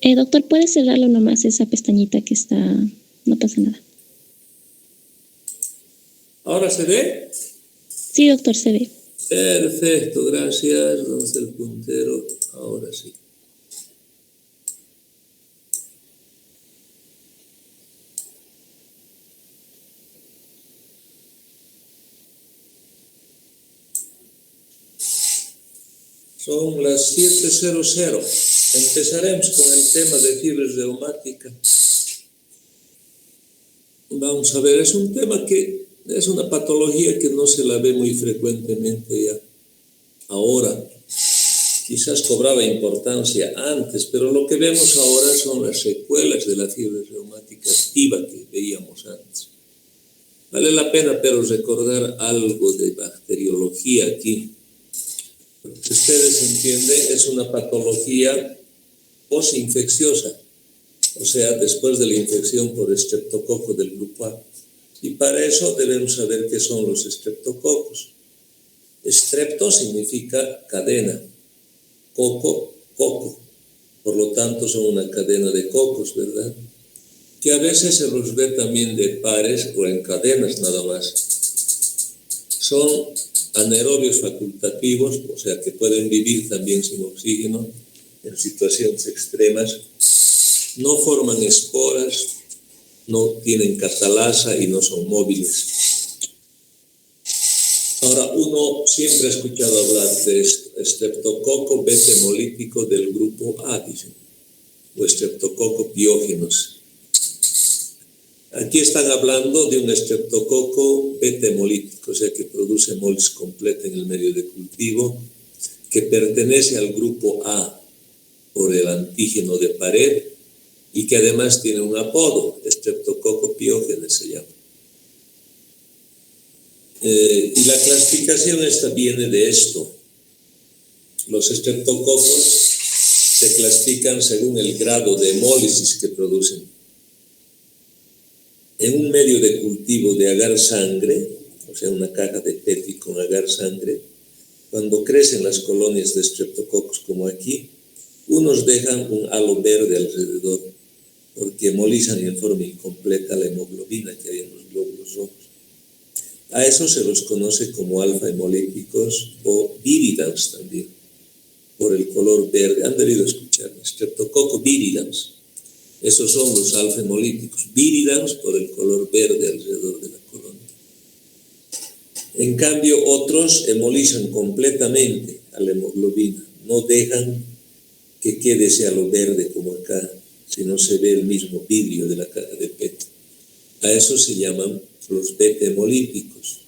Doctor, ¿puede cerrarlo nomás esa pestañita que está? No pasa nada. ¿Ahora se ve? Sí, doctor, se ve. Perfecto, gracias. ¿Dónde está el puntero? Ahora sí. Son las 7:00. Empezaremos con el tema de fiebre reumática. Vamos a ver, es un tema que es una patología que no se la ve muy frecuentemente ya. Ahora, quizás cobraba importancia antes, pero lo que vemos ahora son las secuelas de la fiebre reumática activa que veíamos antes. Vale la pena, pero recordar algo de bacteriología aquí. Si ustedes entienden, es una patología posinfecciosa, o sea, después de la infección por estreptococo del grupo A. Y para eso debemos saber qué son los estreptococos. Estrepto significa cadena, coco, coco. Por lo tanto, son una cadena de cocos, ¿verdad? Que a veces se los ve también de pares o en cadenas nada más. Son anaerobios facultativos, o sea que pueden vivir también sin oxígeno en situaciones extremas. No forman esporas, no tienen catalasa y no son móviles. Ahora, uno siempre ha escuchado hablar de estreptococo beta hemolítico del grupo A, dicen, o estreptococo piógenos. Aquí están hablando de un estreptococo beta hemolítico, o sea que produce hemolis completa en el medio de cultivo, que pertenece al grupo A por el antígeno de pared y que además tiene un apodo, estreptococo piógenes se llama. Y la clasificación esta viene de esto. Los estreptococos se clasifican según el grado de hemólisis que producen. En un medio de cultivo de agar sangre, o sea, una caja de Petri con agar sangre, cuando crecen las colonias de estreptococos como aquí, unos dejan un halo verde alrededor, porque hemolizan en forma incompleta la hemoglobina que hay en los glóbulos rojos. A eso se los conoce como alfa hemolíticos o viridans también, por el color verde. Han debido escuchar, estreptococo viridans. Esos son los alfa hemolíticos, viridans por el color verde alrededor de la colonia. En cambio, otros hemolizan completamente a la hemoglobina, no dejan que quede ese halo verde como acá, sino se ve el mismo vidrio de la caja de PET. A eso se llaman los beta hemolíticos.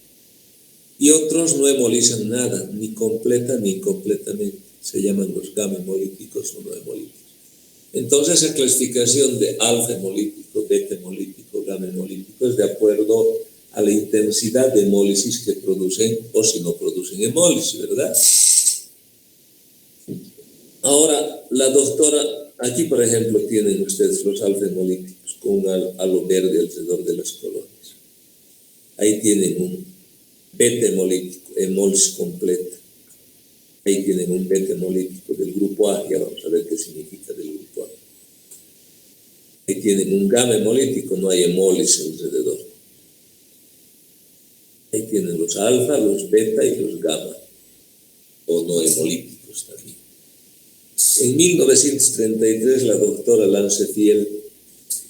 Y otros no hemolizan nada, ni completa ni incompletamente. Se llaman los gamma hemolíticos o no hemolíticos. Entonces, esa clasificación de alfa hemolítico, beta hemolítico, gamma hemolítico es de acuerdo a la intensidad de hemólisis que producen o si no producen hemólisis, ¿verdad? Ahora, la doctora, aquí por ejemplo tienen ustedes los alfa hemolíticos con un halo verde alrededor de las colonias. Ahí tienen un beta hemolítico, hemólisis completa. Ahí tienen un beta hemolítico del grupo A, ya vamos a ver qué significa del grupo A. Ahí tienen un gamma hemolítico, no hay hemólisis alrededor. Ahí tienen los alfa, los beta y los gamma, o no hemolíticos también. En 1933 la doctora Lancefiel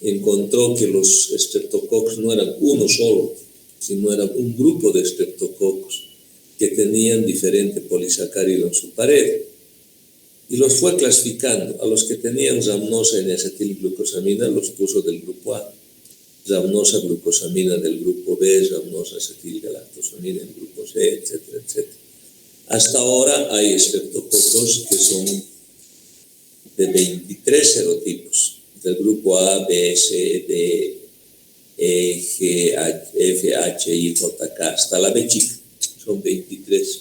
encontró que los estreptococos no eran uno solo, sino eran un grupo de estreptococos que tenían diferente polisacárido en su pared. Y los fue clasificando. A los que tenían rhamnosa en acetilglucosamina los puso del grupo A, rhamnosa glucosamina del grupo B, rhamnosa acetilgalactosamina del grupo C, etcétera, etcétera. Hasta ahora hay estreptococos que son de 23 serotipos, del grupo A, B, C, D, E, G, F, H, I, J, K, hasta la B chica, son 23.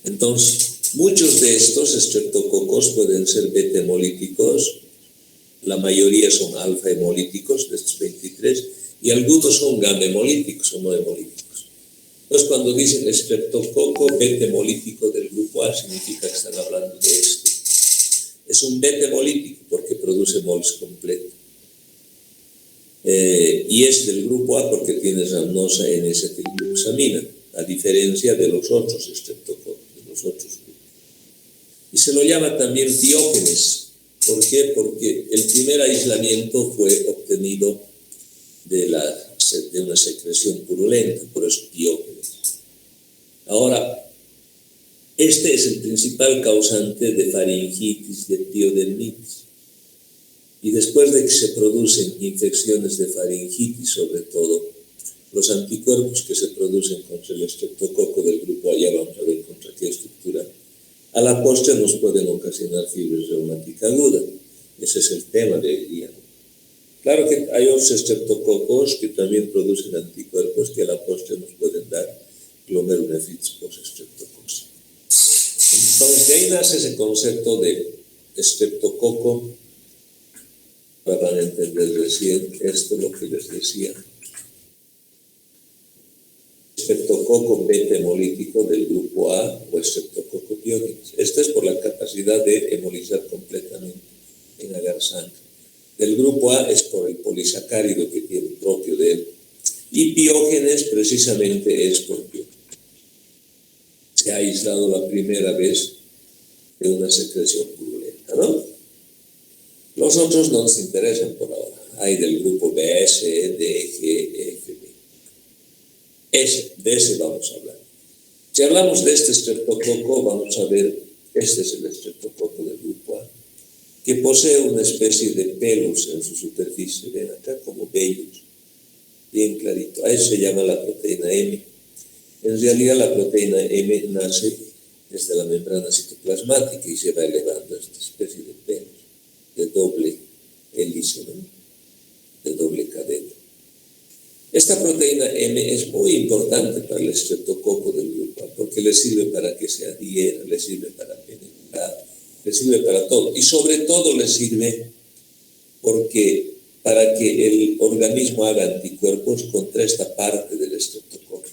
Entonces, muchos de estos estreptococos pueden ser beta hemolíticos, la mayoría son alfa hemolíticos de estos 23, y algunos son gamma hemolíticos o no hemolíticos. Entonces, cuando dicen estreptococo beta hemolítico del grupo A, significa que están hablando de este. Es un beta hemolítico porque produce mols completo. Y es del grupo A porque tiene rhamnosa N-acetilglucosamina, a diferencia de los otros estreptococos, de los otros grupos. Y se lo llama también Piógenes. ¿Por qué? Porque el primer aislamiento fue obtenido de una secreción purulenta, por eso Piógenes. Ahora, este es el principal causante de faringitis, de piodermitis. Y después de que se producen infecciones de faringitis, sobre todo, los anticuerpos que se producen contra el estreptococo del grupo A, ya vamos a ver contra qué estructura, a la postre nos pueden ocasionar fiebre reumática aguda. Ese es el tema de hoy día. Claro que hay otros estreptococos que también producen anticuerpos que a la postre nos pueden dar glomerulonefritis post-estreptococcus. Entonces, de ahí nace ese concepto de estreptococo. Para entender recién esto, lo que les decía. Estreptococo beta hemolítico del grupo A o estreptococo Piógenes. Esta es por la capacidad de hemolizar completamente en agar sangre. Del grupo A es por el polisacárido que tiene propio de él. Y Piógenes precisamente es porque se ha aislado la primera vez de una secreción purulenta, ¿no? Los otros no nos interesan por ahora. Hay del grupo B, C, D, G, E, F, B. De ese vamos a hablar. Si hablamos de este estreptococo, vamos a ver, este es el estreptococo del grupo A, que posee una especie de pelos en su superficie, ven acá como vellos, bien clarito. A eso se llama la proteína M. En realidad la proteína M nace desde la membrana citoplasmática y se va elevando a esta especie de pelos de doble hélice, ¿no? De doble cadena. Esta proteína M es muy importante para el estreptococo del grupo A porque le sirve para que se adhiera, le sirve para penetrar, le sirve para todo. Y sobre todo le sirve para que el organismo haga anticuerpos contra esta parte del estreptococo.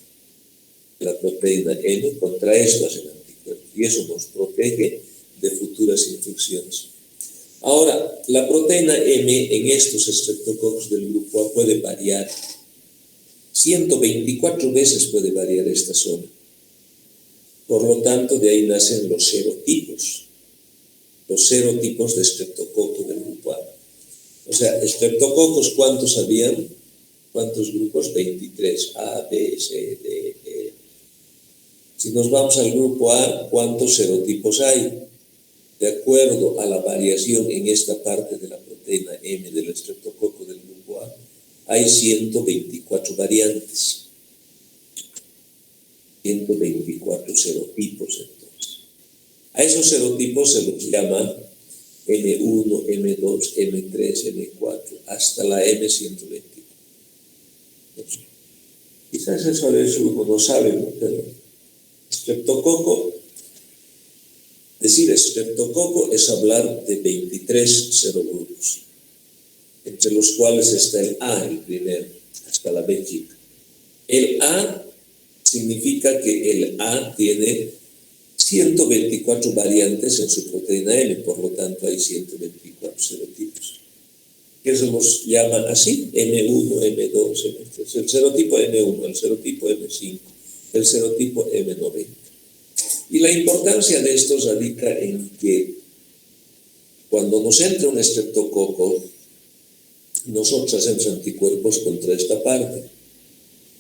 La proteína M, contra esto hacen anticuerpos. Y eso nos protege de futuras infecciones. Ahora, la proteína M en estos estreptococos del grupo A puede variar. 124 veces puede variar esta zona. Por lo tanto, de ahí nacen los serotipos. Los serotipos de estreptococo del grupo A. O sea, estreptococos, ¿cuántos habían? ¿Cuántos grupos? 23. A, B, C, D, E. Si nos vamos al grupo A, ¿cuántos serotipos hay? De acuerdo a la variación en esta parte de la proteína M del estreptococo del grupo A, hay 124 variantes. 124 serotipos entonces. A esos serotipos se los llama M1, M2, M3, M4, hasta la M124. Quizás eso a veces uno no sabe, ¿no? Pero estreptococo, decir estreptococo es hablar de 23 serogrupos, entre los cuales está el A, el primero, hasta la B chica. El A significa que el A tiene 124 variantes en su proteína M, por lo tanto hay 124 serotipos. Que se los llaman así, M1, M2, M3. El serotipo M1, el serotipo M5, el serotipo M90. Y la importancia de esto radica en que cuando nos entra un estreptococo, nosotros hacemos anticuerpos contra esta parte.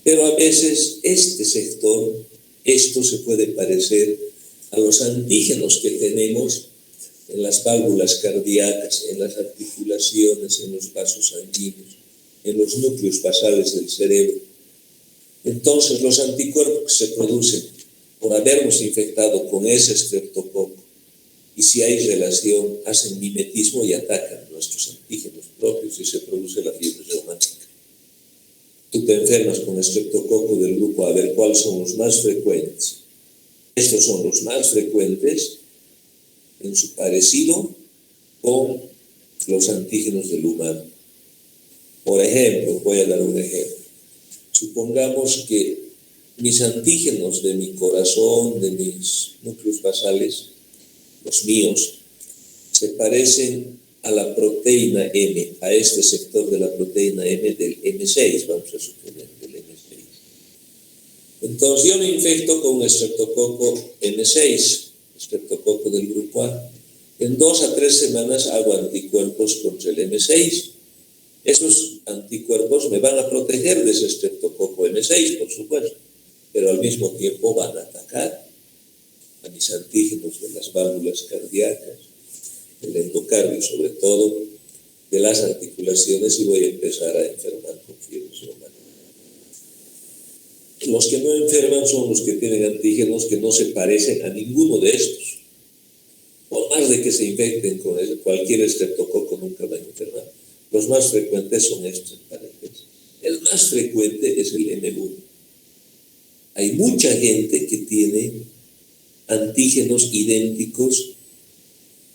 Pero a veces este sector, esto se puede parecer a los antígenos que tenemos en las válvulas cardíacas, en las articulaciones, en los vasos sanguíneos, en los núcleos basales del cerebro. Entonces, los anticuerpos que se producen por habernos infectado con ese estreptococo, y si hay relación, hacen mimetismo y atacan nuestros antígenos propios y se produce la fiebre reumática. Tú te enfermas con estreptococo del grupo A ver cuáles son los más frecuentes. Estos son los más frecuentes en su parecido con los antígenos del humano. Por ejemplo, voy a dar un ejemplo. Supongamos que mis antígenos de mi corazón, de mis núcleos basales, los míos, se parecen a la proteína M, a este sector de la proteína M del M6, vamos a suponer, del M6. Entonces yo me infecto con un estreptococo M6, estreptococo del grupo A. En 2 a 3 semanas hago anticuerpos contra el M6. Esos anticuerpos me van a proteger de ese estreptococo M6, por supuesto, pero al mismo tiempo van a atacar a mis antígenos de las válvulas cardíacas, el endocardio sobre todo, de las articulaciones, y voy a empezar a enfermar con fiebres reumáticas. Los que no enferman son los que tienen antígenos que no se parecen a ninguno de estos. Por más de que se infecten con cualquier estreptococo, nunca van a enfermar. Los más frecuentes son estos parejas. El más frecuente es el M1. Hay mucha gente que tiene antígenos idénticos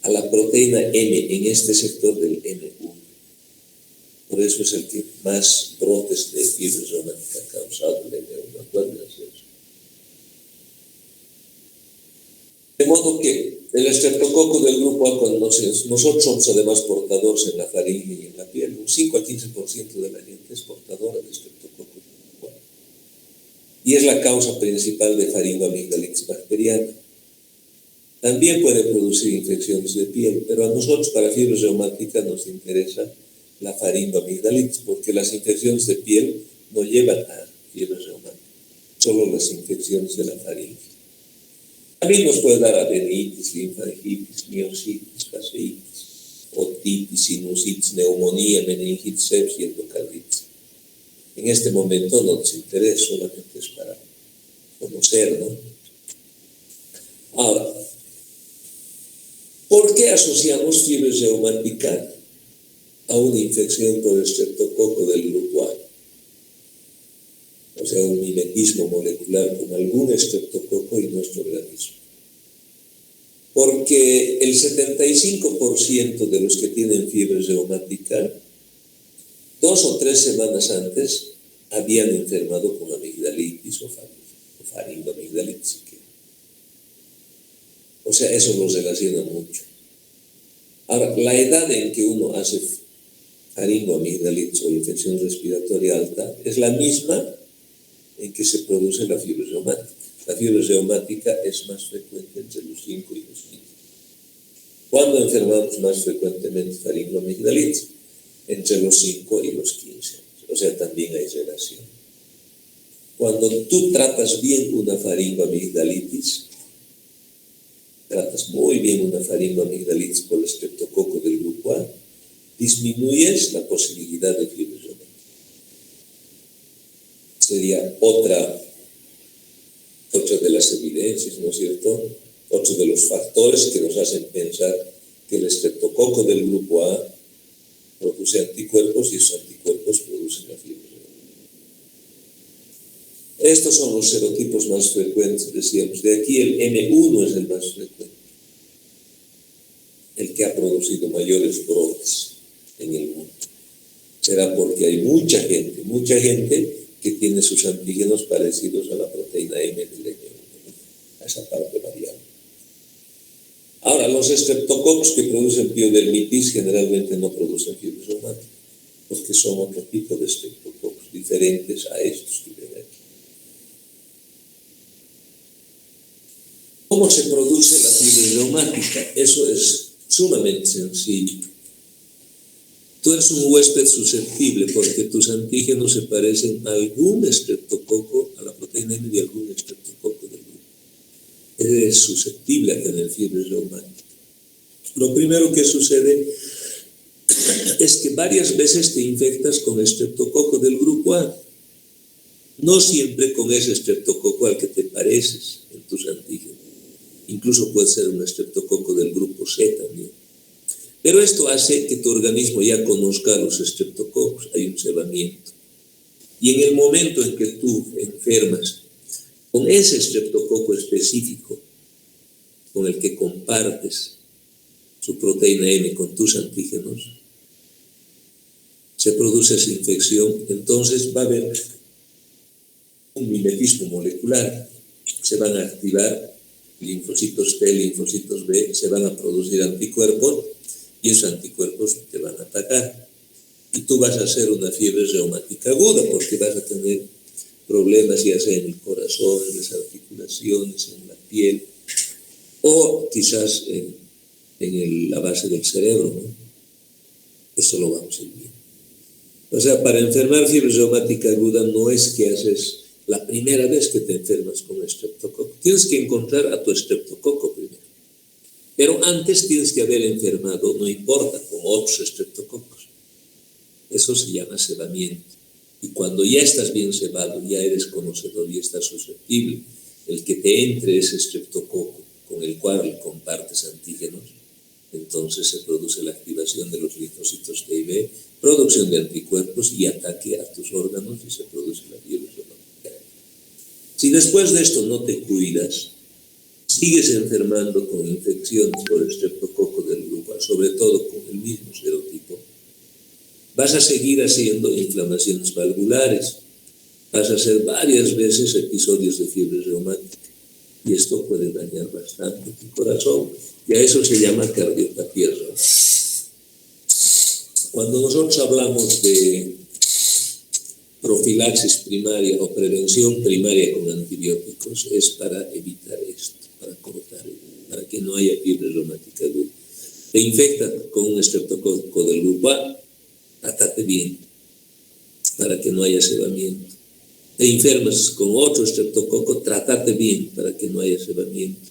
a la proteína M en este sector del M1. Por eso es el que más brotes de fiebre reumática ha causado el M1. Acuérdense eso. De modo que el estreptococo del grupo A, cuando nosotros somos además portadores en la faringe y en la piel, un 5 a 15% de la gente es portadora de estreptococo del grupo A. Y es la causa principal de faringoamigdalitis bacteriana. También puede producir infecciones de piel, pero a nosotros para fiebre reumática nos interesa la faringoamigdalitis, porque las infecciones de piel no llevan a fiebre reumática, solo las infecciones de la faringe. También nos puede dar adenitis, linfangitis, miositis, fasciitis, otitis, sinusitis, neumonía, meningitis, sepsis y endocarditis. En este momento no nos interesa, solamente es para conocer, ¿no? Ahora, ¿por qué asociamos fiebre reumática a una infección por estreptococo del grupo A? O sea, un mimetismo molecular con algún estreptococo y nuestro organismo. Porque el 75% de los que tienen fiebre reumática, 2 o 3 semanas antes, habían enfermado con amigdalitis o faringoamigdalitis. O sea, eso los relaciona mucho. Ahora, la edad en que uno hace faringoamigdalitis o infección respiratoria alta es la misma en que se produce la fiebre reumática. La fiebre reumática es más frecuente entre los 5 y los 15. ¿Cuándo enfermamos más frecuentemente faringoamigdalitis? Entre los 5 y los 15 años. O sea, también hay relación. Cuando tú tratas bien una faringoamigdalitis, tratas muy bien una faringoamigdalitis por el estreptococo del grupo A, disminuyes la posibilidad de fiebre reumática. Sería otra de las evidencias, ¿no es cierto? Otro de los factores que nos hacen pensar que el estreptococo del grupo A produce anticuerpos y esos anticuerpos producen la fiebre reumática. Estos son los serotipos más frecuentes, decíamos. De aquí el M1 es el más frecuente, el que ha producido mayores brotes en el mundo. Será porque hay mucha gente que tiene sus antígenos parecidos a la proteína M del M1, a esa parte variable. Ahora, los estreptococos que producen piodermitis generalmente no producen fiebre reumática, porque son otro tipo de estreptococos diferentes a estos que ven aquí. ¿Cómo se produce la fiebre reumática? Eso es sumamente sencillo. Tú eres un huésped susceptible porque tus antígenos se parecen a algún estreptococo, a la proteína M de algún estreptococo del grupo. Eres susceptible a tener fiebre reumática. Lo primero que sucede es que varias veces te infectas con estreptococo del grupo A. No siempre con ese estreptococo al que te pareces en tus antígenos. Incluso puede ser un estreptococo del grupo C también. Pero esto hace que tu organismo ya conozca a los estreptococos, hay un cebamiento. Y en el momento en que tú enfermas con ese estreptococo específico, con el que compartes su proteína M con tus antígenos, se produce esa infección, entonces va a haber un mimetismo molecular, se van a activar linfocitos T, linfocitos B, se van a producir anticuerpos y esos anticuerpos te van a atacar. Y tú vas a hacer una fiebre reumática aguda porque vas a tener problemas ya sea en el corazón, en las articulaciones, en la piel o quizás en la base del cerebro, ¿no? Eso lo vamos a ir viendo. O sea, para enfermar fiebre reumática aguda no es que haces la primera vez que te enfermas con estreptococo. Tienes que encontrar a tu estreptococo primero. Pero antes tienes que haber enfermado, no importa, con otros estreptococos. Eso se llama cebamiento. Y cuando ya estás bien cebado, ya eres conocedor y estás susceptible, el que te entre ese estreptococo con el cual compartes antígenos, entonces se produce la activación de los linfocitos T y B, producción de anticuerpos y ataque a tus órganos y se produce la fiebre reumática. Si después de esto no te cuidas, sigues enfermando con infecciones por estreptococo del grupo A, sobre todo con el mismo serotipo, vas a seguir haciendo inflamaciones valvulares, vas a hacer varias veces episodios de fiebre reumática y esto puede dañar bastante tu corazón y a eso se llama cardiopatía reumática. Cuando nosotros hablamos de profilaxis primaria o prevención primaria con antibióticos es para evitar esto, para cortar, para que no haya fiebre reumática aguda. Te infectas con un estreptococo del grupo A, trátate bien para que no haya cebamiento. Te enfermas con otro estreptococo, trátate bien para que no haya cebamiento.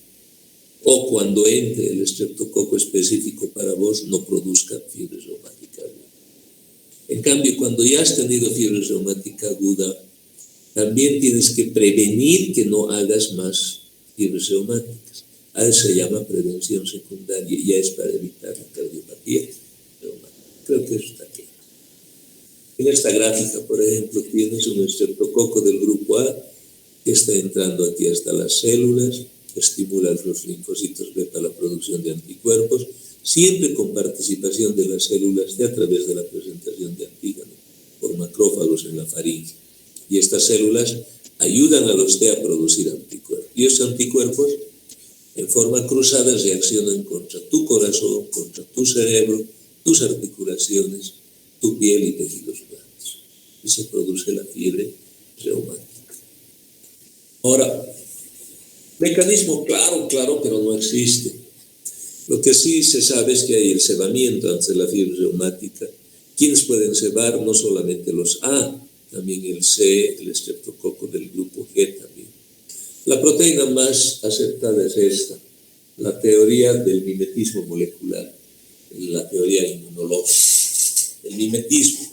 O cuando entre el estreptococo específico para vos, no produzca fiebre reumática aguda. En cambio, cuando ya has tenido fiebre reumática aguda, también tienes que prevenir que no hagas más fiebres reumáticas. A eso se llama prevención secundaria y ya es para evitar la cardiopatía reumática. Creo que eso está claro. En esta gráfica, por ejemplo, tienes un estreptococo del grupo A que está entrando aquí hasta las células, estimula los linfocitos B para la producción de anticuerpos, siempre con participación de las células T a través de la presentación de antígenos por macrófagos en la faringe. Y estas células ayudan a los T a producir anticuerpos. Y esos anticuerpos, en forma cruzada, reaccionan contra tu corazón, contra tu cerebro, tus articulaciones, tu piel y tejidos blandos. Y se produce la fiebre reumática. Ahora, mecanismo claro, pero no existe. Lo que sí se sabe es que hay el cebamiento antes de la fiebre reumática. ¿Quiénes pueden cebar? No solamente los A, también el C, el estreptococo del grupo G también. La proteína más aceptada es esta, la teoría del mimetismo molecular, la teoría inmunológica. El mimetismo,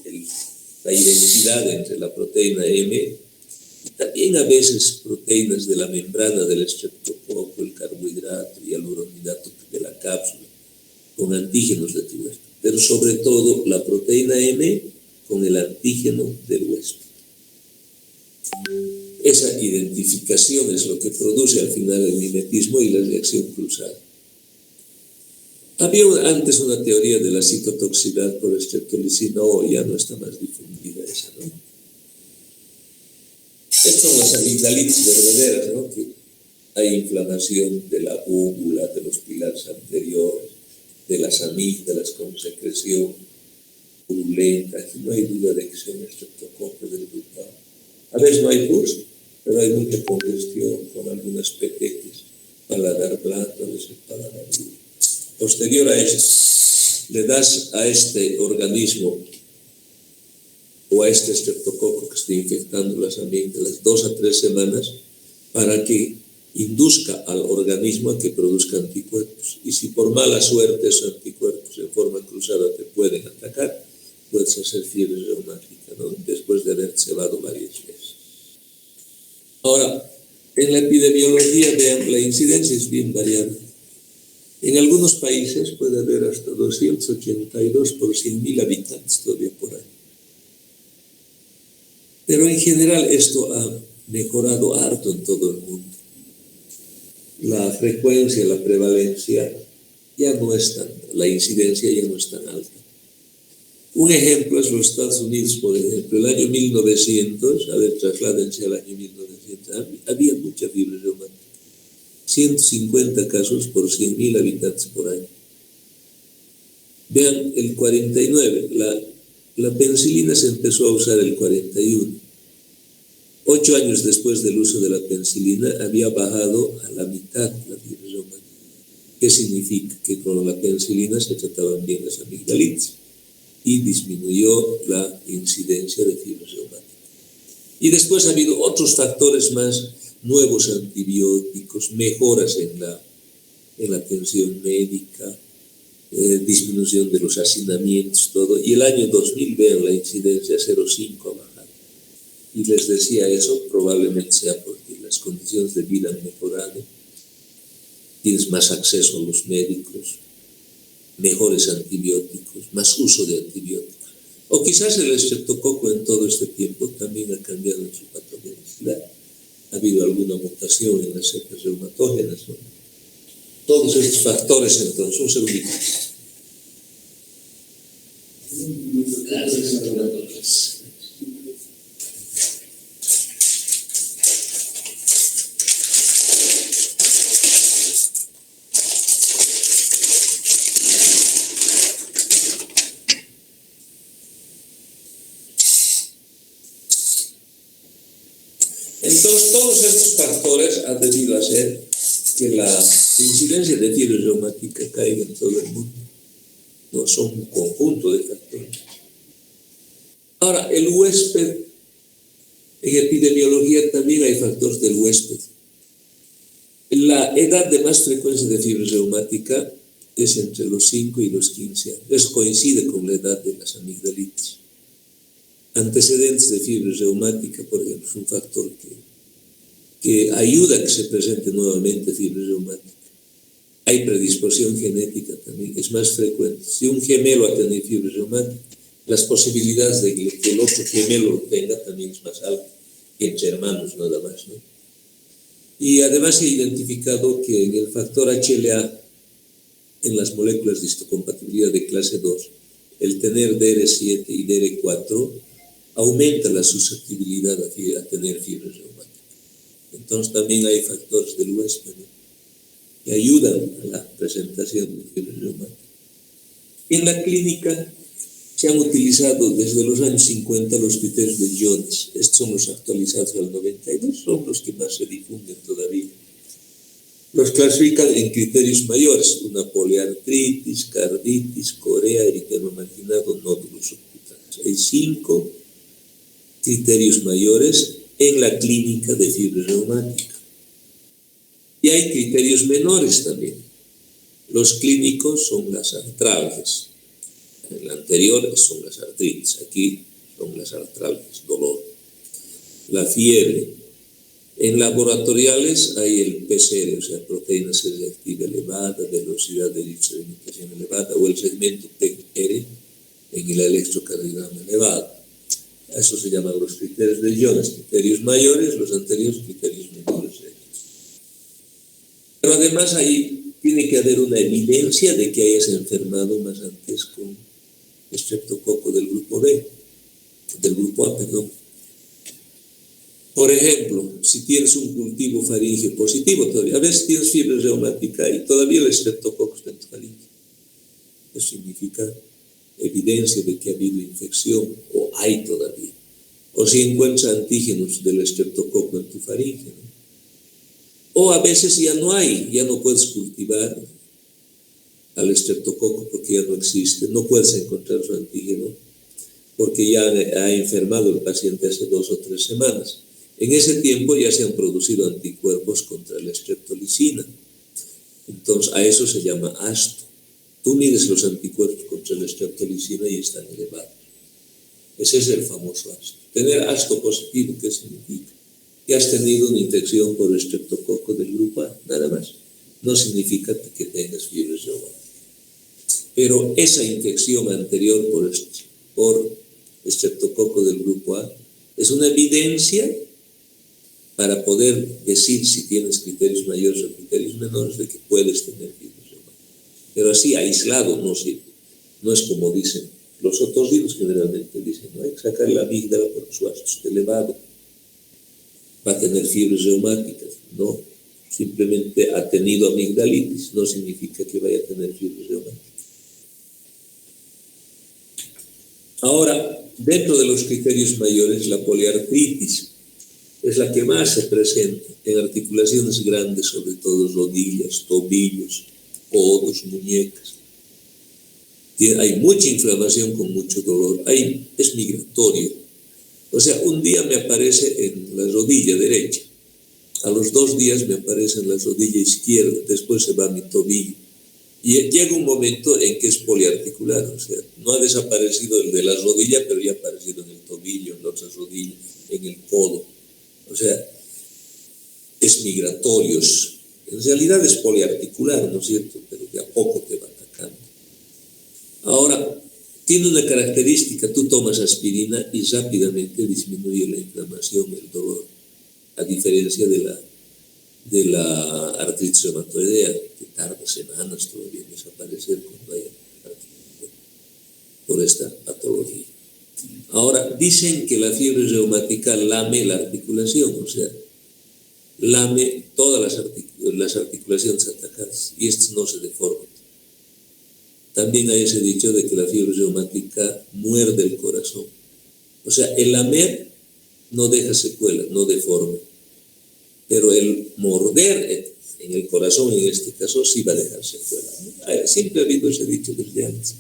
la identidad entre la proteína M y también a veces proteínas de la membrana del estreptococo, el carbohidrato y el uronidato de la cápsula, con antígenos de tu huésped. Pero sobre todo la proteína M con el antígeno del huésped. Esa identificación es lo que produce al final el mimetismo y la reacción cruzada. Había antes una teoría de la citotoxicidad por estreptolicina, ya no está más difundida esa, ¿no? Estas son las amigdalitis verdaderas, ¿no? Que hay inflamación de la úvula, de los pilares anteriores, de las amígdalas con secreción purulenta. Aquí no hay duda de que sea un estreptococo del grupo A. A veces no hay pus, pero hay mucha congestión con algunas petequias, paladar blando, a veces paladar duro. Posterior a esto, le das a este organismo o a este estreptococo que esté infectando las amígdalas 2 a 3 semanas para que induzca al organismo a que produzca anticuerpos. Y si por mala suerte esos anticuerpos en forma cruzada te pueden atacar, puedes hacer fiebre reumática, ¿no? Después de haber cebado varias veces. Ahora, en la epidemiología, vean, la incidencia es bien variable. En algunos países puede haber hasta 282 por 100.000 habitantes todavía por año. Pero en general esto ha mejorado harto en todo el mundo. La frecuencia, la prevalencia ya no es tan, la incidencia ya no es tan alta. Un ejemplo es los Estados Unidos, por ejemplo, el año 1900, a ver, trasládense al año 1900, había mucha fiebre reumática. 150 casos por 100.000 habitantes por año. Vean, el 49, la penicilina se empezó a usar el 41. 8 años después del uso de la penicilina había bajado a la mitad la fiebre reumática. ¿Qué significa? Que con la penicilina se trataban bien las amigdalitis y disminuyó la incidencia de fiebre reumática. Y después ha habido otros factores más, nuevos antibióticos, mejoras en la atención médica, disminución de los hacinamientos, todo. Y el año 2000, vean, la incidencia 0,5 ha bajado. Y les decía eso, probablemente sea porque las condiciones de vida han mejorado, tienes más acceso a los médicos, mejores antibióticos, más uso de antibióticos. O quizás el estreptococo en todo este tiempo también ha cambiado en su patogenicidad. Ha habido alguna mutación en las cepas reumatógenas, ¿no? Todos estos factores, entonces, un segundito. Entonces, todos estos factores han debido hacer que la incidencia de fiebre reumática caiga en todo el mundo. No son un conjunto de factores. Ahora, el huésped, en epidemiología también hay factores del huésped. La edad de más frecuencia de fiebre reumática es entre los 5 y los 15 años. Eso coincide con la edad de las amigdalitis. Antecedentes de fiebre reumática, por ejemplo, es un factor que ayuda a que se presente nuevamente fiebre reumática. Hay predisposición genética también, es más frecuente. Si un gemelo ha tenido fiebre reumática, las posibilidades de que el otro gemelo lo tenga también es más alta que entre hermanos nada más, ¿no? Y además se ha identificado que en el factor HLA, en las moléculas de histocompatibilidad de clase 2, el tener DR7 y DR4 aumenta la susceptibilidad a tener fiebre reumática. Entonces también hay factores del huésped, ¿no?, que ayudan a la presentación de fiebre reumática. En la clínica se han utilizado desde los años 50 los criterios de Jones. Estos son los actualizados al 92, son los que más se difunden todavía. Los clasifican en criterios mayores: una poliartritis, carditis, corea, eritema marginado, nódulos subcutáneos. Hay 5 criterios mayores en la clínica de fiebre reumática. Y hay criterios menores también. Los clínicos son las artralgias. En la anterior son las artritis, aquí son las artralgias, dolor. La fiebre. En laboratoriales hay el PCR, o sea, proteína C reactiva elevada, velocidad de eritrocelimentación elevada, o el segmento PCR en el electrocardiograma elevado. A eso se llaman los criterios de Jones, criterios mayores, los anteriores criterios menores. Pero además ahí tiene que haber una evidencia de que hayas enfermado más antes con estreptococo del grupo B, del grupo A, perdón. Por ejemplo, si tienes un cultivo faríngeo positivo todavía, a veces tienes fiebre reumática y todavía el estreptococo está en tu faringe. Eso significa evidencia de que ha habido infección, o hay todavía. O si encuentras antígenos del estreptococo en tu faringe, ¿no? O a veces ya no hay, ya no puedes cultivar al estreptococo porque ya no existe, no puedes encontrar su antígeno porque ya ha enfermado el paciente hace 2 o 3 semanas. En ese tiempo ya se han producido anticuerpos contra la streptolicina. Entonces a eso se llama ASTO. Tú mides los anticuerpos contra la streptolicina y están elevados. Ese es el famoso ASTO. Tener ASTO positivo, ¿qué significa? Que has tenido una infección por estreptococo del grupo A, nada más. No significa que tengas fiebre reumática. Pero esa infección anterior por estreptococo del grupo A es una evidencia para poder decir si tienes criterios mayores o criterios menores de que puedes tener fiebre reumática. Pero así aislado no sirve. No es como dicen los otorrinos, generalmente dicen, no hay que sacar la amígdala porque su ASTO está elevado, va a tener fiebres reumáticas. No, simplemente ha tenido amigdalitis, no significa que vaya a tener fiebre reumática. Ahora, dentro de los criterios mayores, la poliartritis es la que más se presenta en articulaciones grandes, sobre todo rodillas, tobillos, codos, muñecas. Hay mucha inflamación con mucho dolor, es migratorio. O sea, un día me aparece en la rodilla derecha, a los 2 días me aparece en la rodilla izquierda, después se va a mi tobillo. Y llega un momento en que es poliarticular, o sea, no ha desaparecido el de la rodilla, pero ya ha aparecido en el tobillo, en la otra rodilla, en el codo. O sea, es migratorio. En realidad es poliarticular, ¿no es cierto? Pero de a poco te va atacando. Ahora, tiene una característica, tú tomas aspirina y rápidamente disminuye la inflamación, el dolor, a diferencia de la artritis reumatoidea, que tarda semanas todavía en desaparecer cuando hay por esta patología. Ahora, dicen que la fiebre reumática lame la articulación, o sea, lame todas las articulaciones atacadas, y estas no se deforman. También hay ese dicho de que la fiebre reumática muerde el corazón. O sea, el lamer no deja secuela, no deforma. Pero el morder en el corazón, en este caso, sí va a dejar secuela. Siempre ha habido ese dicho desde antes.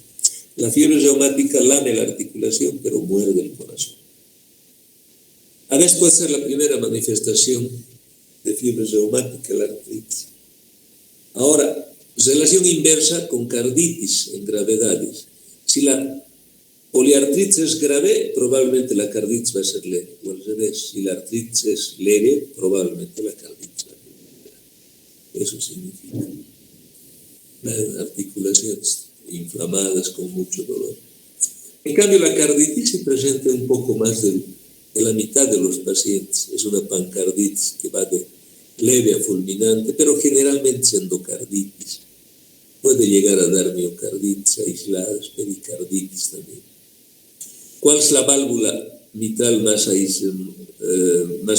La fiebre reumática lame la articulación, pero muerde el corazón. A veces puede ser la primera manifestación de fiebre reumática, la artritis. Ahora, relación inversa con carditis en gravedades. Si la poliartritis es grave, probablemente la carditis va a ser leve, o al revés. Si la artritis es leve, probablemente la carditis va a ser grave. Eso significa articulaciones inflamadas con mucho dolor. En cambio, la carditis se presenta un poco más de la mitad de los pacientes. Es una pancarditis que va de leve a fulminante, pero generalmente es endocarditis. Puede llegar a dar miocarditis aisladas, pericarditis también. ¿Cuál es la válvula mitral más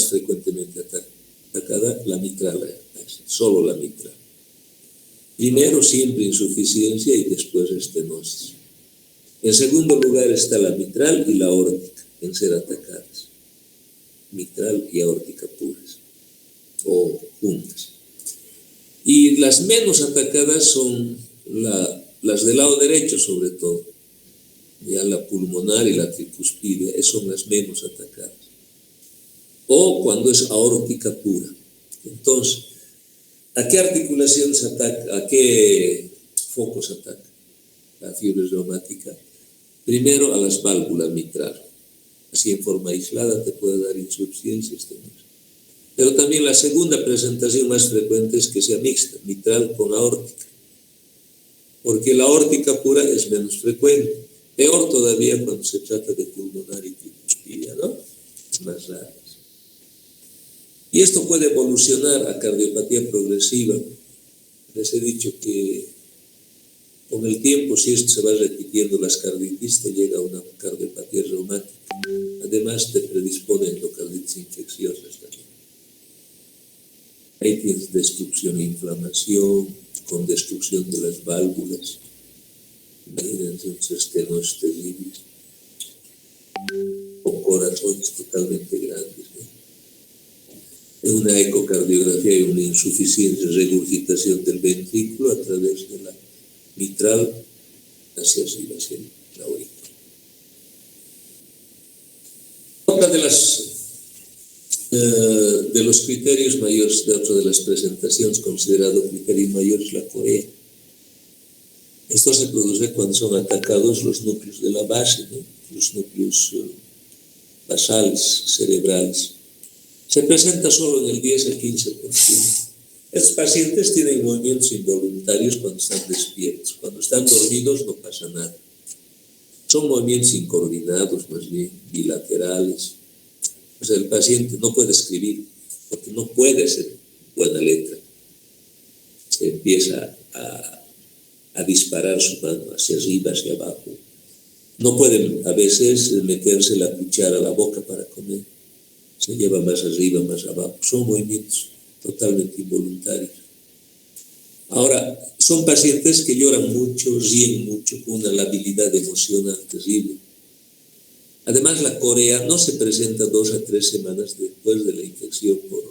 frecuentemente atacada? La mitral, solo la mitral. Primero, siempre insuficiencia y después estenosis. En segundo lugar está la mitral y la aórtica en ser atacadas. Mitral y aórtica puras o juntas. Y las menos atacadas son las del lado derecho, sobre todo. Ya la pulmonar y la tricuspidia, son las menos atacadas. O cuando es aórtica pura. Entonces, ¿a qué articulaciones ataca? ¿A qué focos ataca la fiebre reumática? Primero a las válvulas mitral. Así en forma aislada te puede dar insuficiencia estenosis. Pero también la segunda presentación más frecuente es que sea mixta, mitral con aórtica. Porque la aórtica pura es menos frecuente. Peor todavía cuando se trata de pulmonar y tricuspidia, ¿no? Más raras. Y esto puede evolucionar a cardiopatía progresiva. Les he dicho que con el tiempo, si esto se va repitiendo, las carditis, te llega a una cardiopatía reumática. Además, te predispone a endocarditis infecciosas también. Ahí tienes destrucción e inflamación, con destrucción de las válvulas. Imagínense unos estenos terribles, con corazones totalmente grandes, ¿no? En una ecocardiografía hay una insuficiente regurgitación del ventrículo a través de la mitral hacia arriba, hacia la aurícula. Otra de los criterios mayores, dentro de las presentaciones considerado criterios mayores, la corea. Esto se produce cuando son atacados los núcleos de la base, ¿no? Los núcleos basales, cerebrales. Se presenta solo en el 10 al 15%. Estos pacientes tienen movimientos involuntarios cuando están despiertos. Cuando están dormidos no pasa nada. Son movimientos incoordinados, más bien, bilaterales. O sea, el paciente no puede escribir, porque no puede hacer buena letra. Se empieza a disparar su mano hacia arriba, hacia abajo. No pueden a veces meterse la cuchara a la boca para comer. Se lleva más arriba, más abajo. Son movimientos totalmente involuntarios. Ahora, son pacientes que lloran mucho, ríen mucho, con una labilidad emocional terrible. Además, la corea no se presenta 2 a 3 semanas después de la infección por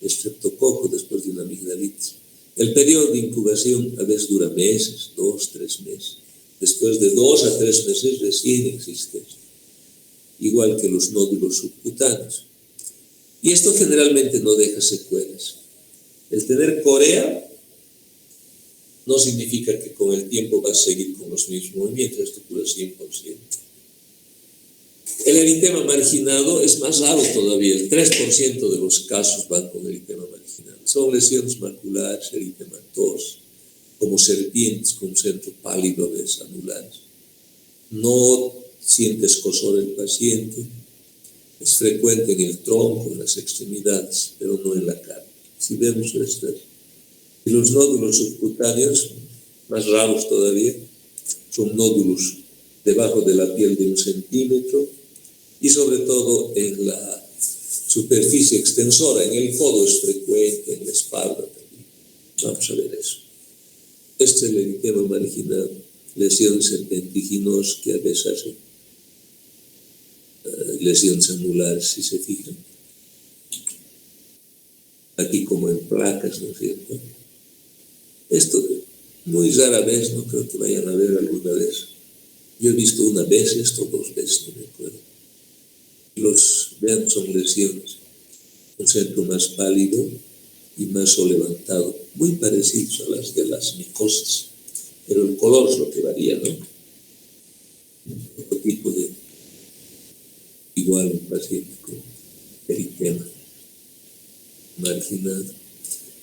estreptococo, después de una amigdalitis. El periodo de incubación a veces dura meses, 2, 3 meses. Después de 2 a 3 meses recién existe esto, igual que los nódulos subcutáneos. Y esto generalmente no deja secuelas. El tener corea no significa que con el tiempo vas a seguir con los mismos movimientos, esto cura 100%. El eritema marginado es más raro todavía, el 3% de los casos van con eritema marginado. Son lesiones maculares, eritematosos, como serpientes con un centro pálido de anulares. No siente escozor el paciente, es frecuente en el tronco, en las extremidades, pero no en la cara. Si vemos estas. Y los nódulos subcutáneos, más raros todavía, son nódulos debajo de la piel de 1 centímetro y sobre todo en la superficie extensora, en el codo es frecuente, en la espalda también. Vamos a ver eso. Este es el eritema marginado, lesiones serpentiginosas que a veces hacen lesiones anulares, si se fijan. Aquí como en placas, ¿no es cierto? Esto muy rara vez, no creo que vayan a ver alguna vez. Yo he visto una vez esto, 2 veces, no me acuerdo. Vean, son lesiones. Un centro más pálido y más levantado, muy parecidos a las de las micosis, pero el color es lo que varía, ¿no? Otro tipo de, igual un paciente con eritema marginado.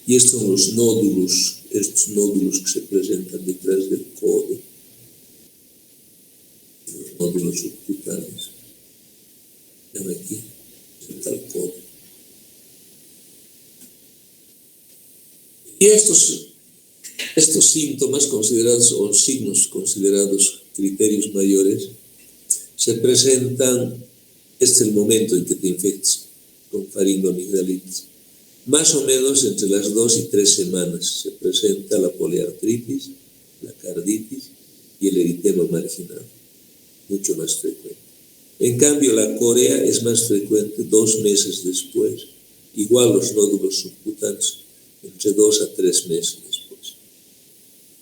Y estos son los nódulos, estos nódulos que se presentan detrás del codo, los nódulos subcutáneos. Vean aquí, está el codo. Y estos síntomas considerados, o signos considerados criterios mayores, se presentan, este es el momento en que te infectas con faringoamigdalitis. Más o menos entre las 2 y 3 semanas se presenta la poliartritis, la carditis y el eritema marginado, mucho más frecuente. En cambio, la corea es más frecuente 2 meses después, igual los nódulos subcutáneos, entre 2 a 3 meses después.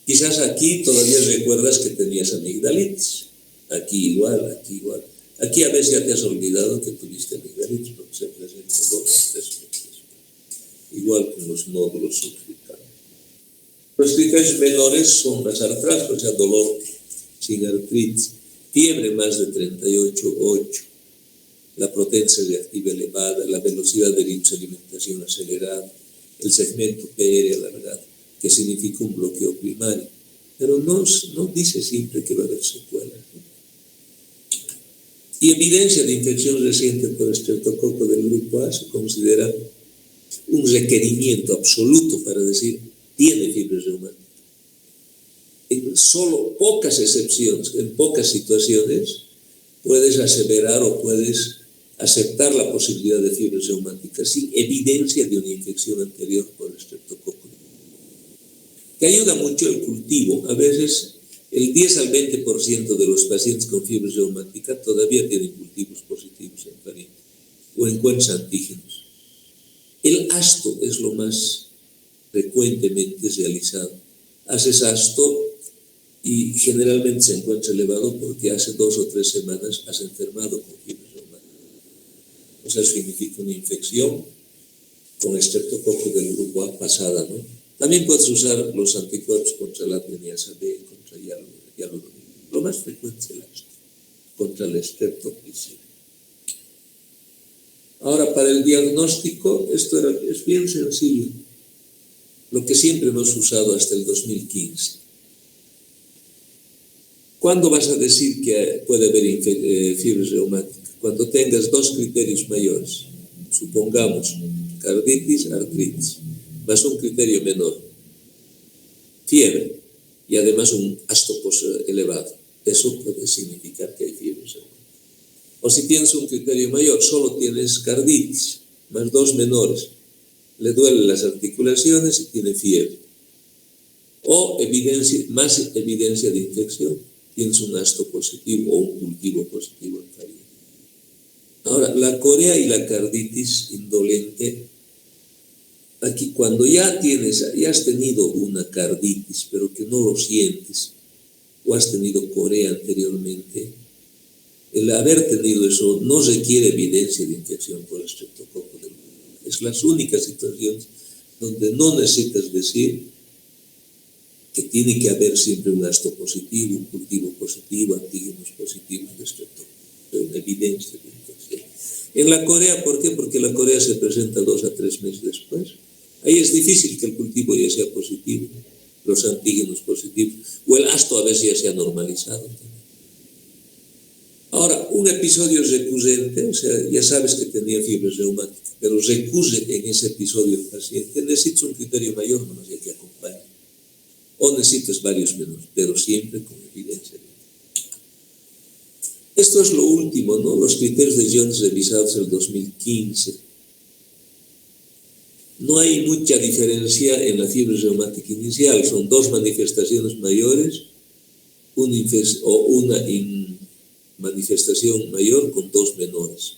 Quizás aquí todavía recuerdas que tenías amigdalitis, aquí igual, aquí igual. Aquí a veces ya te has olvidado que tuviste amigdalitis porque se presenta 2 a 3 meses. Igual con los nódulos subcutáneos. Los criterios menores son las artralgias, o sea, dolor sin artritis, fiebre más de 38,8, la potencia reactiva elevada, la velocidad de alimentación acelerada, el segmento PR alargado, que significa un bloqueo primario. Pero no dice siempre que va a haber secuelas, ¿no? Y evidencia de infección reciente por estreptococo del grupo A se considera un requerimiento absoluto para decir, tiene fiebre reumática. En solo pocas excepciones, en pocas situaciones, puedes aseverar o puedes aceptar la posibilidad de fiebre reumática sin evidencia de una infección anterior por estreptococo. Que ayuda mucho el cultivo. A veces el 10 al 20% de los pacientes con fiebre reumática todavía tienen cultivos positivos en faringe o encuentran antígenos. El asto es lo más frecuentemente realizado. Haces asto y generalmente se encuentra elevado porque hace 2 o 3 semanas has enfermado con fiebre reumática. O sea, significa una infección con estreptococo del grupo A pasada, ¿no? También puedes usar los anticuerpos contra la adeniasa B, contra hialuronidasa. Lo más frecuente es el asto, contra el estreptococco. Ahora, para el diagnóstico, es bien sencillo, lo que siempre hemos usado hasta el 2015. ¿Cuándo vas a decir que puede haber fiebre reumática? Cuando tengas 2 criterios mayores, supongamos carditis, artritis, más un criterio menor, fiebre, y además un asto elevado. Eso puede significar que hay fiebre reumática. O si tienes un criterio mayor, solo tienes carditis, más 2 menores, le duelen las articulaciones y tiene fiebre. O más evidencia de infección, tienes un asto positivo o un cultivo positivo en farina. Ahora, la corea y la carditis indolente, aquí cuando ya has tenido una carditis, pero que no lo sientes, o has tenido corea anteriormente, el haber tenido eso no requiere evidencia de infección por estreptococo del grupo. Es las únicas situaciones donde no necesitas decir que tiene que haber siempre un asto positivo, un cultivo positivo, antígenos positivos de estreptococo, una evidencia de infección. En la corea, ¿por qué? Porque la corea se presenta 2 a 3 meses después. Ahí es difícil que el cultivo ya sea positivo, los antígenos positivos, o el asto a veces ya se ha normalizado también. Ahora, un episodio recurrente, o sea, ya sabes que tenía fiebre reumática, pero recurre en ese episodio el paciente, necesitas un criterio mayor, no sé, que acompañe. O necesitas varios menores, pero siempre con evidencia. Esto es lo último, ¿no? Los criterios de Jones revisados en el 2015. No hay mucha diferencia en la fiebre reumática inicial, son 2 manifestaciones mayores, una manifestación mayor con 2 menores.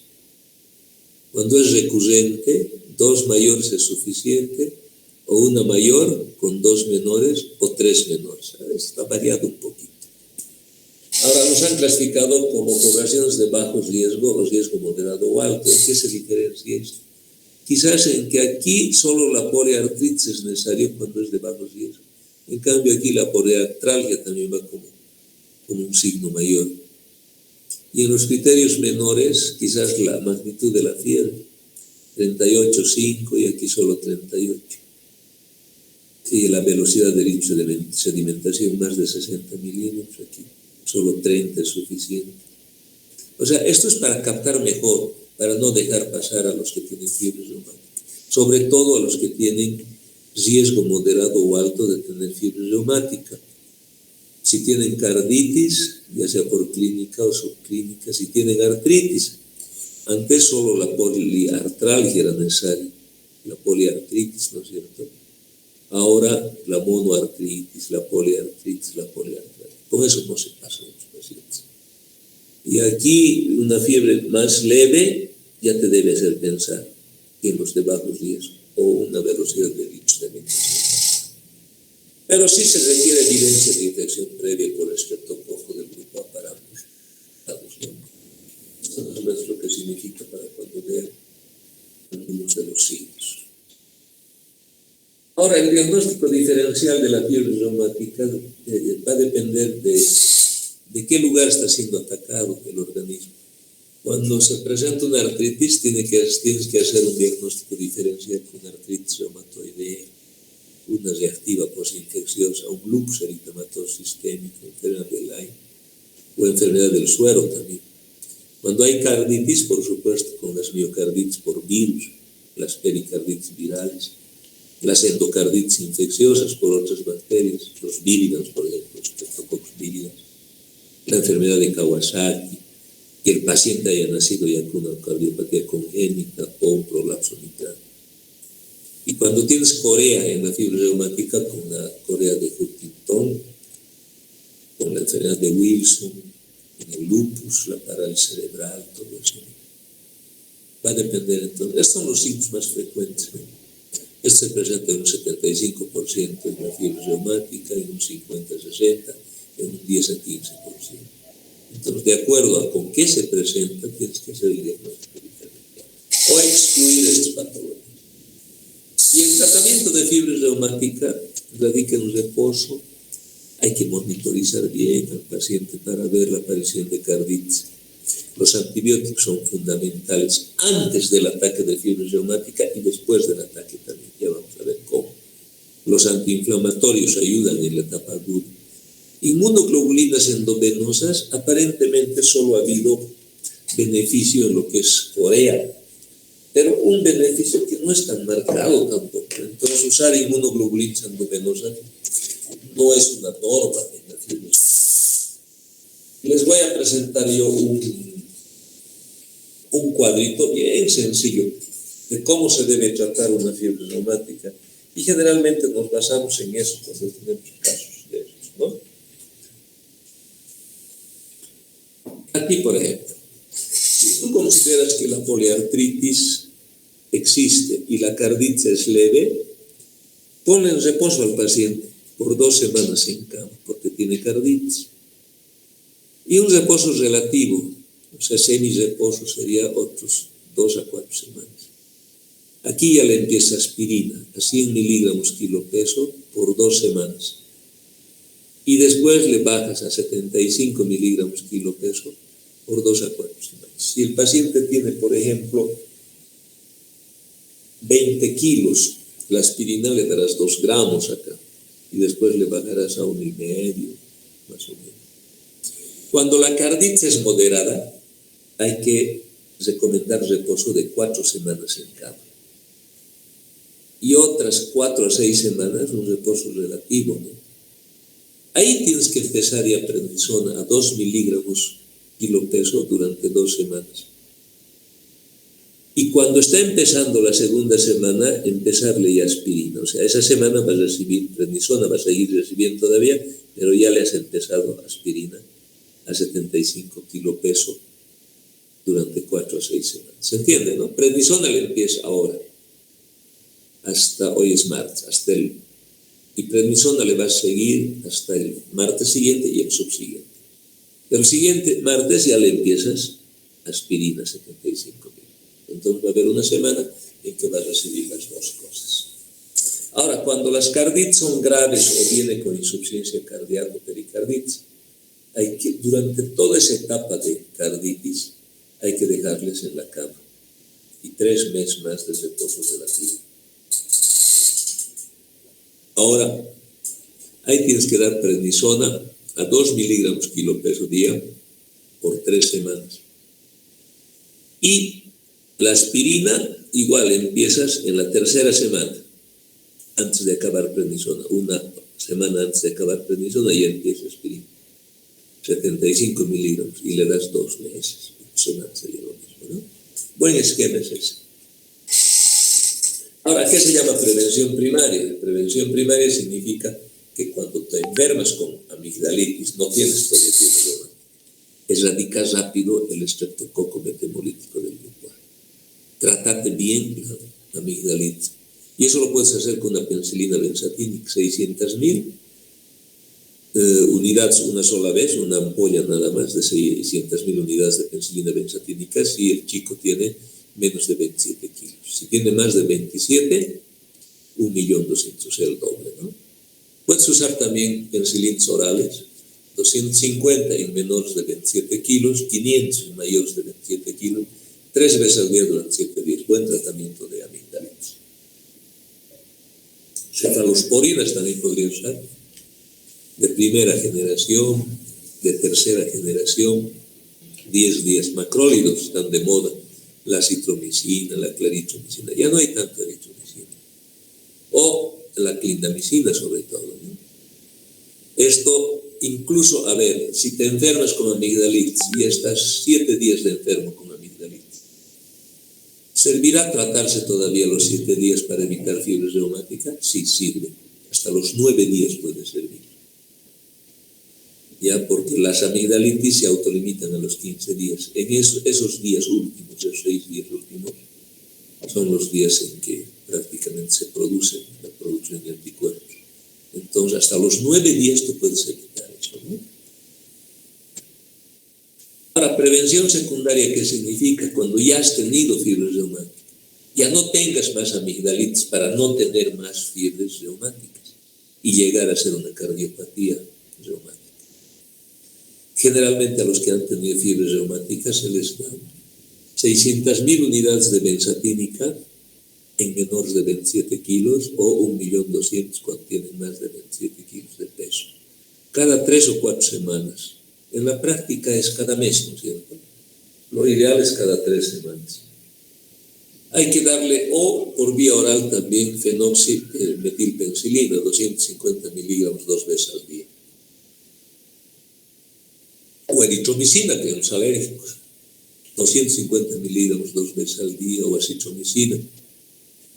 Cuando es recurrente, 2 mayores es suficiente, o una mayor con 2 menores o 3 menores. Está variado un poquito. Ahora los han clasificado como poblaciones de bajo riesgo o riesgo moderado o alto. ¿En qué se diferencia esto? Quizás en que aquí solo la poliartritis es necesario cuando es de bajo riesgo. En cambio aquí la poliartralgia también va como un signo mayor. Y en los criterios menores, quizás la magnitud de la fiebre, 38,5 y aquí solo 38. Y la velocidad del índice de sedimentación más de 60 milímetros, aquí solo 30 es suficiente. O sea, esto es para captar mejor, para no dejar pasar a los que tienen fiebre reumática, sobre todo a los que tienen riesgo moderado o alto de tener fiebre reumática. Si tienen carditis, ya sea por clínica o subclínica, si tienen artritis, antes solo la poliartralgia era necesaria, la poliartritis, ¿no es cierto? Ahora la monoartritis, la poliartritis, la poliartralgia. Con eso no se pasa a los pacientes. Y aquí una fiebre más leve ya te debe hacer pensar que en los de bajo riesgo o una velocidad de sedimentación. Pero sí se requiere evidencia de infección previa por estreptococo del grupo Aparamus. Esto no es lo que significa para cuando vean algunos de los signos. Ahora, el diagnóstico diferencial de la fiebre reumática va a depender de qué lugar está siendo atacado el organismo. Cuando se presenta una artritis, tienes que hacer un diagnóstico diferencial con artritis reumatoidea, una reactiva posinfecciosa, un lupus eritematoso sistémico, enfermedad de Lyme o enfermedad del suero también. Cuando hay carditis, por supuesto, con las miocarditis por virus, las pericarditis virales, las endocarditis infecciosas por otras bacterias, los víridos, por ejemplo, los Streptococcus viridans, la enfermedad de Kawasaki, que el paciente haya nacido ya con una cardiopatía congénita o un prolapso mitral. Y cuando tienes corea en la fiebre reumática, con la corea de Huntington, con la enfermedad de Wilson, en el lupus, la parálisis cerebral, todo eso, va a depender entonces. Estos son los signos más frecuentes, ¿no? Este se presenta en un 75% en la fiebre reumática, en un 50-60%, en un 10 a 15%. Entonces, de acuerdo a con qué se presenta, tienes que hacer el diagnóstico diferencial o excluir estas patologías. Y el tratamiento de fiebre reumática radica en un reposo. Hay que monitorizar bien al paciente para ver la aparición de carditis. Los antibióticos son fundamentales antes del ataque de fiebre reumática y después del ataque también. Ya vamos a ver cómo. Los antiinflamatorios ayudan en la etapa aguda. Inmunoglobulinas endovenosas, aparentemente solo ha habido beneficio en lo que es corea, pero un beneficio que no es tan marcado tampoco. Entonces, usar inmunoglobulinas endovenosas no es una norma en la fiebre. Les voy a presentar yo un cuadrito bien sencillo de cómo se debe tratar una fiebre reumática y generalmente nos basamos en eso cuando tenemos casos de esos, ¿no? Aquí, por ejemplo, si tú consideras que la poliartritis existe y la carditis es leve, ponle en reposo al paciente por 2 semanas en cama porque tiene carditis. Y un reposo relativo, o sea, semi-reposo sería otros 2 a 4 semanas. Aquí ya le empieza aspirina a 100 miligramos kilo peso por 2 semanas. Y después le bajas a 75 miligramos kilo peso por 2 a 4 semanas. Si el paciente tiene, por ejemplo, 20 kilos, la aspirina le darás 2 gramos acá y después le bajarás a 1,5, más o menos. Cuando la carditis es moderada, hay que recomendar reposo de 4 semanas en cama. Y otras 4 a 6 semanas un reposo relativo, ¿no? Ahí tienes que empezar ya prednisona a 2 miligramos kilo peso durante 2 semanas. Y cuando está empezando la segunda semana, empezarle ya aspirina. O sea, esa semana vas a recibir prednisona, vas a seguir recibiendo todavía, pero ya le has empezado aspirina a 75 kilo peso durante 4 a 6 semanas. ¿Se entiende, no? Prednisona le empieza ahora. Hasta hoy es martes, y prednisona le va a seguir hasta el martes siguiente y el subsiguiente. Pero el siguiente martes ya le empiezas aspirina 75 mil. Entonces va a haber una semana en que va a recibir las 2 cosas. Ahora, cuando las carditis son graves o viene con insuficiencia cardíaca o pericarditis, hay que, durante toda esa etapa de carditis, hay que dejarles en la cama y 3 meses más de reposo relativo. Ahora, ahí tienes que dar prednisona a 2 miligramos kilo peso día por 3 semanas. Y la aspirina, igual, empiezas en la 3ª semana, antes de acabar prednisona. 1 semana antes de acabar prednisona ya empieza aspirina. 75 miligramos y le das 2 meses. 8 semanas sería lo mismo, ¿no? Buen esquema es ese. Ahora, ¿qué se llama prevención primaria? Prevención primaria significa que cuando te enfermas con amigdalitis, no tienes todavía fiebre reumática, erradicas rápido el estreptococo metamolítico del lenguaje. Trátate bien la amigdalitis. Y eso lo puedes hacer con una penicilina benzatínica, 600.000 unidades una sola vez, una ampolla nada más de 600.000 unidades de penicilina benzatínica si el chico tiene menos de 27 kilos. Si tiene más de 27, 1.200.000, o sea, el doble, ¿no? Puedes usar también penicilinas orales, 250 en menores de 27 kilos, 500 en mayores de 27 kilos, 3 veces al día durante 7 días. Buen tratamiento de amigdalitis. Cefalosporinas también podría usar, de primera generación, de tercera generación, 10 días. Macrólidos están de moda, la citromicina, la claritromicina, ya no hay tanta eritromicina, o la clindamicina sobre todo, ¿no? Esto incluso, a ver, si te enfermas con amigdalitis y estás 7 días de enfermo con amigdalitis, ¿servirá tratarse todavía los 7 días para evitar fiebre reumática? Sí, sirve. Hasta los 9 días puede servir. Ya, porque las amigdalitis se autolimitan a los 15 días. En esos días últimos, esos 6 días últimos, son los días en que prácticamente se produce la producción de anticuerpos. Entonces, hasta los 9 días tú puedes evitar eso, ¿no? Ahora, prevención secundaria, ¿qué significa? Cuando ya has tenido fiebre reumática, ya no tengas más amigdalitis para no tener más fiebres reumáticas y llegar a ser una cardiopatía reumática. Generalmente a los que han tenido fiebres reumáticas se les dan 600.000 unidades de benzatínica en menores de 27 kilos o 1.200.000 cuando tienen más de 27 kilos de peso. Cada 3 o 4 semanas. En la práctica es cada mes, ¿no es cierto? Lo ideal es cada 3 semanas. Hay que darle, o por vía oral también, fenoximetilpenicilina, 250 miligramos 2 veces al día. O eritromicina, que son alérgicos. 250 miligramos 2 veces al día, o acitromicina,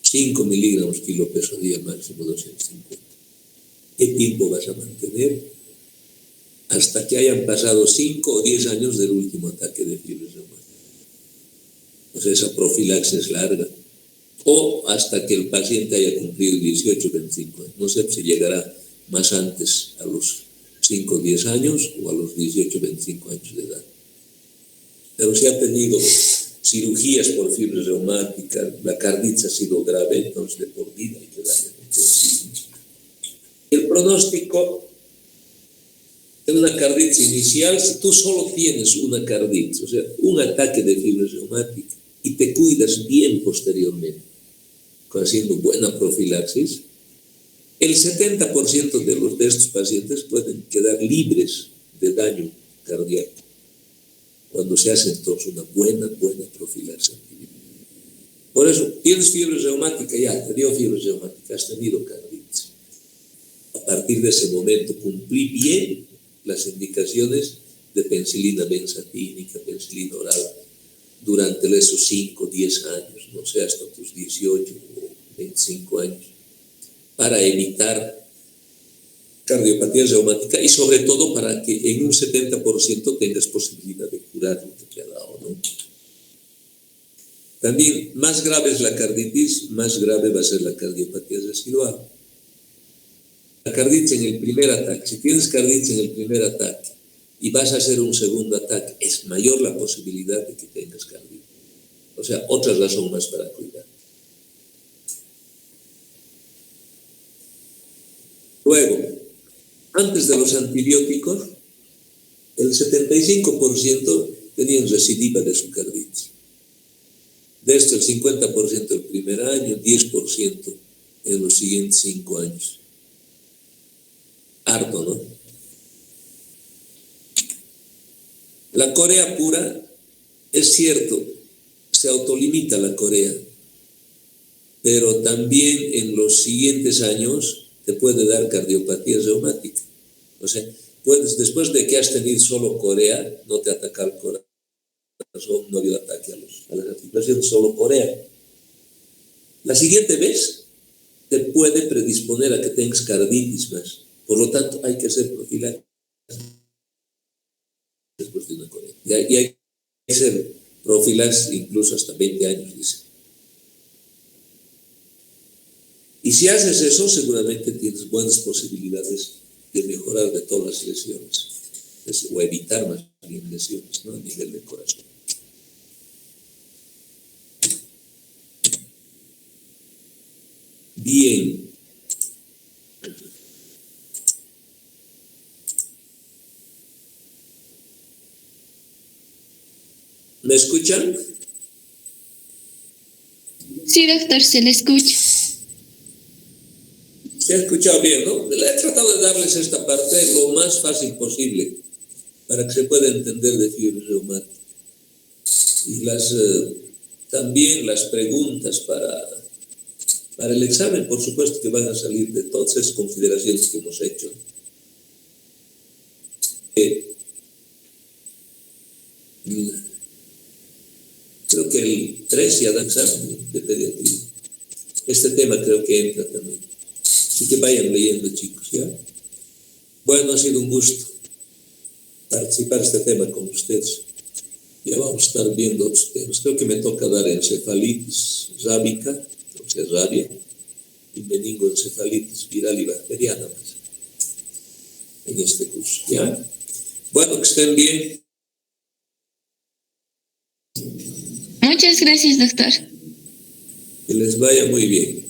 5 miligramos kilo peso día, máximo 250. ¿Qué tiempo vas a mantener? Hasta que hayan pasado 5 o 10 años del último ataque de fiebre reumática. O sea, esa profilaxis es larga. O hasta que el paciente haya cumplido 18 o 25 años. No sé si llegará más antes, a los 5 o 10 años, o a los 18 o 25 años de edad. Pero si ha tenido cirugías por fiebre reumática, la carditis ha sido grave, entonces de por vida hay que darle atención. El pronóstico de una carditis inicial, si tú solo tienes una carditis, o sea, un ataque de fiebre reumática, y te cuidas bien posteriormente, haciendo buena profilaxis, el 70% de estos pacientes pueden quedar libres de daño cardíaco cuando se hace entonces una buena profilaxis. Por eso, tienes fiebre reumática, ya te dio fiebre reumática, has tenido carditis. A partir de ese momento cumplí bien las indicaciones de penicilina benzatínica, penicilina oral, durante esos 5 o 10 años, no sé, hasta tus 18 o 25 años, para evitar cardiopatía reumática y sobre todo para que en un 70% tengas posibilidad de curar lo que te ha dado, ¿no? También, más grave es la carditis, más grave va a ser la cardiopatía residual. La carditis en el primer ataque, si tienes carditis en el primer ataque y vas a hacer un segundo ataque, es mayor la posibilidad de que tengas carditis. O sea, otra razón más para cuidar. Luego, antes de los antibióticos, el 75% tenían recidiva de su carditis. De esto, el 50% el primer año, 10% en los siguientes 5 años. Harto, ¿no? La corea pura, es cierto, se autolimita la corea, pero también en los siguientes años te puede dar cardiopatía reumática. O sea, después de que has tenido solo corea, no te ataca el corazón, no había ataque a las articulaciones, solo corea. La siguiente vez te puede predisponer a que tengas carditis más. Por lo tanto, hay que hacer profilaxis después de una corea. Y hay que hacer profilaxis incluso hasta 20 años, dice. Y si haces eso, seguramente tienes buenas posibilidades de mejorar de todas las lesiones, o evitar más bien lesiones, ¿no? A nivel de corazón. Bien. ¿Me escuchan? Sí, doctor, se le escucha. Se ha escuchado bien, ¿no? Le he tratado de darles esta parte lo más fácil posible para que se pueda entender de fiebre reumática. Y también las preguntas para el examen, por supuesto, que van a salir de todas esas consideraciones que hemos hecho. Creo que el 3 ya da examen de pediatría. Este tema creo que entra también. Así que vayan leyendo, chicos, ¿ya? Bueno, ha sido un gusto participar en este tema con ustedes. Ya vamos a estar viendo otros temas. Creo que me toca dar encefalitis rábica, o sea, rabia, y meningoencefalitis viral y bacteriana más en este curso, ¿ya? Bueno, que estén bien. Muchas gracias, doctor. Que les vaya muy bien.